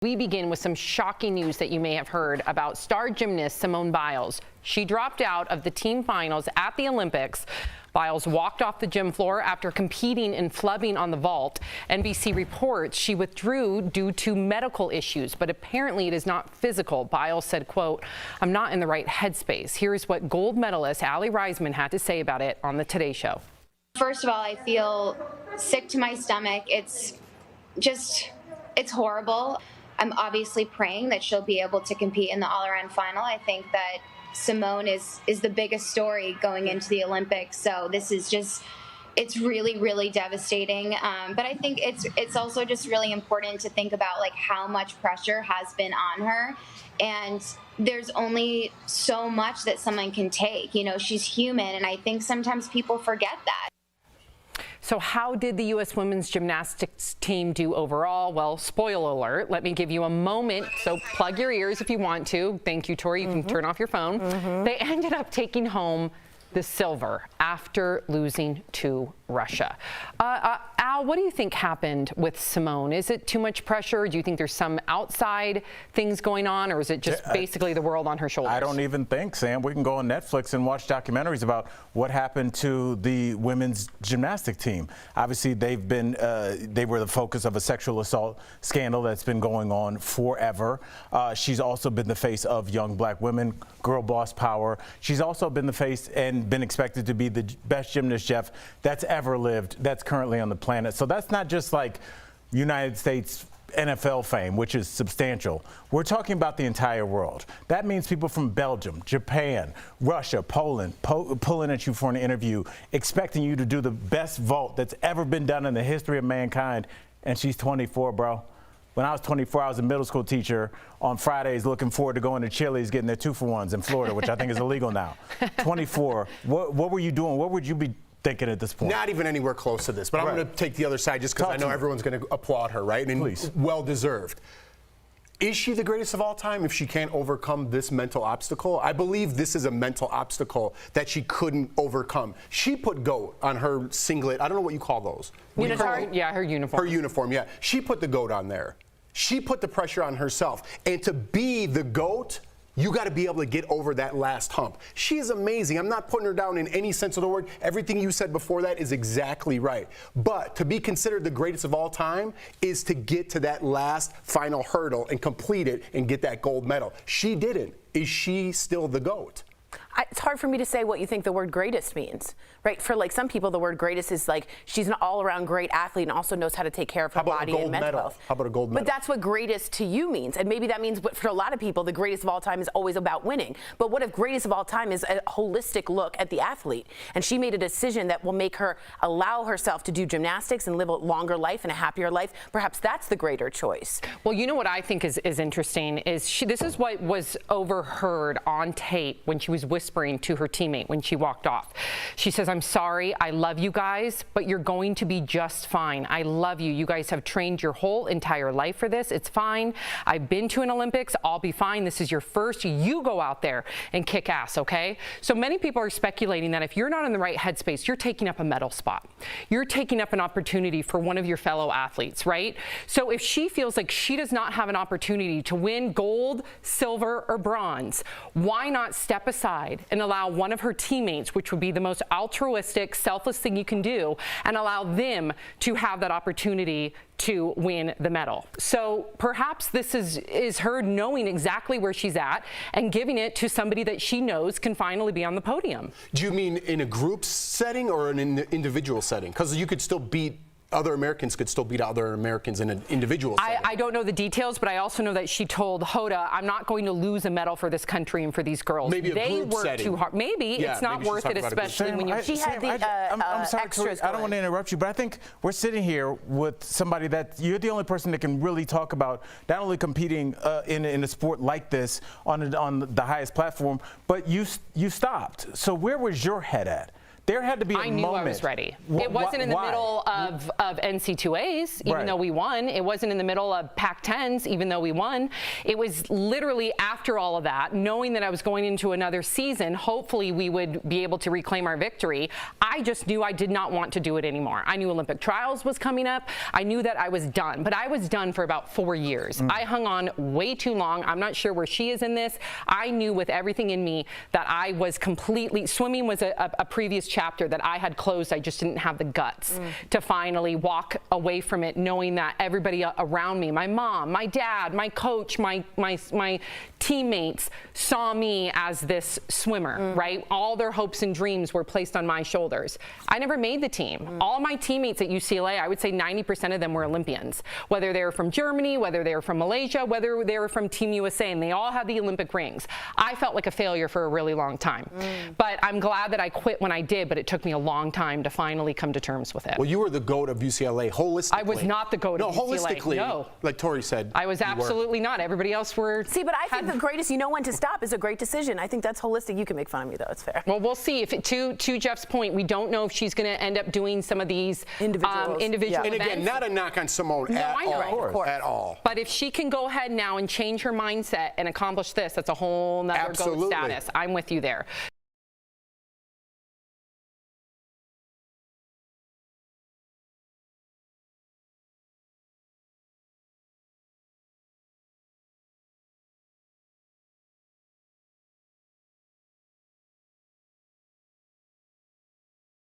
We begin with some shocking news that you may have heard about star gymnast Simone Biles. She dropped out of the team finals at the Olympics. Biles walked off the gym floor after competing in flubbing on the vault. NBC reports she withdrew due to medical issues, but apparently it is not physical. Biles said, quote, "I'm not in the right headspace." Here's what gold medalist Aly Raisman had to say about it on the Today Show. First of all, I feel sick to my stomach. It's horrible. I'm obviously praying that she'll be able to compete in the all-around final. I think that Simone is the biggest story going into the Olympics. So this is it's really, really devastating. But I think it's also just really important to think about like how much pressure has been on her. And there's only so much that someone can take. You know, she's human. And I think sometimes people forget that. So how did the U.S. women's gymnastics team do overall? Well, spoiler alert, let me give you a moment. So plug your ears if you want to. Thank you, Tori. You can turn off your phone. They ended up taking home the silver after losing to Russia. Al, what do you think happened with Simone? Is it too much pressure? Do you think there's some outside things going on, or is it just basically the world on her shoulders? I don't even think, Sam. We can go on Netflix and watch documentaries about what happened to the women's gymnastic team. Obviously, they were the focus of a sexual assault scandal that's been going on forever. She's also been the face of young black women, girl boss power. She's also been the face and been expected to be the best gymnast, Jeff, that's ever lived, that's currently on the planet. So that's not just like United States NFL fame, which is substantial. We're talking about the entire world. That means people from Belgium, Japan, Russia, Poland, pulling at you for an interview, expecting you to do the best vault that's ever been done in the history of mankind. And she's 24, bro. When I was 24, I was a middle school teacher on Fridays looking forward to going to Chili's, getting their 2-for-1s in Florida, which I think is illegal now. 24. What were you doing? What would you be thinking at this point? Not even anywhere close to this, but I'm going to take the other side just because I know everyone's going to applaud her, right? And please. Well-deserved. Is she the greatest of all time if she can't overcome this mental obstacle? I believe this is a mental obstacle that she couldn't overcome. She put GOAT on her singlet. I don't know what you call those. Yeah, her uniform. Her uniform, yeah. She put the GOAT on there. She put the pressure on herself. And to be the GOAT, you got to be able to get over that last hump. She is amazing. I'm not putting her down in any sense of the word. Everything you said before that is exactly right. But to be considered the greatest of all time is to get to that last final hurdle and complete it and get that gold medal. She didn't. Is she still the GOAT? It's hard for me to say what you think the word greatest means, right? For like some people, the word greatest is like she's an all-around great athlete and also knows how to take care of her body and mental health. How about a gold medal? But that's what greatest to you means. And maybe that means for a lot of people, the greatest of all time is always about winning. But what if greatest of all time is a holistic look at the athlete? And she made a decision that will make her allow herself to do gymnastics and live a longer life and a happier life. Perhaps that's the greater choice. Well, you know what I think is interesting is this is what was overheard on tape when she was whispering to her teammate when she walked off. She says, "I'm sorry, I love you guys, but you're going to be just fine. I love you. You guys have trained your whole entire life for this. It's fine. I've been to an Olympics. I'll be fine. This is your first. You go out there and kick ass, okay?" So many people are speculating that if you're not in the right headspace, you're taking up a medal spot. You're taking up an opportunity for one of your fellow athletes, right? So if she feels like she does not have an opportunity to win gold, silver, or bronze, why not step aside and allow one of her teammates, which would be the most altruistic, selfless thing you can do, and allow them to have that opportunity to win the medal. So perhaps this is her knowing exactly where she's at and giving it to somebody that she knows can finally be on the podium. Do you mean in a group setting or in an individual setting? Because you could still beat other Americans could still beat other Americans in an individual setting. I don't know the details, but I also know that she told Hoda, "I'm not going to lose a medal for this country and for these girls." Maybe they group work setting. too hard. Maybe it's not worth it, especially when you. She had the I'm sorry, extras. Tori, I don't want to interrupt you, but I think we're sitting here with somebody that you're the only person that can really talk about not only competing in a sport like this on the highest platform, but you stopped. So where was your head at? There had to be a I knew moment. I was ready. It wasn't in the Why? middle of NC2As, even Right. though we won. It wasn't in the middle of Pac-10s, even though we won. It was literally after all of that, knowing that I was going into another season, hopefully we would be able to reclaim our victory. I just knew I did not want to do it anymore. I knew Olympic trials was coming up. I knew that I was done, but I was done for about 4 years. I hung on way too long. I'm not sure where she is in this. I knew with everything in me that I was completely, swimming was a previous chapter that I had closed. I just didn't have the guts to finally walk away from it, knowing that everybody around me, my mom, my dad, my coach, my teammates saw me as this swimmer, right? All their hopes and dreams were placed on my shoulders. I never made the team. All my teammates at UCLA, I would say 90% of them were Olympians, whether they were from Germany, whether they were from Malaysia, whether they were from Team USA, and they all had the Olympic rings. I felt like a failure for a really long time. But I'm glad that I quit when I did, but it took me a long time to finally come to terms with it. Well, you were the GOAT of UCLA holistically. I was not the GOAT of UCLA. Holistically, no. like Tori said. I was absolutely not. Everybody else were. See, but I think the greatest, you know when to stop is a great decision. I think that's holistic. You can make fun of me, though. It's fair. Well, we'll see. If to Jeff's point, we don't know if she's going to end up doing some of these individual And events. again, not a knock on Simone at I know. all. Of course. At all. But if she can go ahead now and change her mindset and accomplish this, that's a whole nother GOAT Absolutely. status. I'm with you there.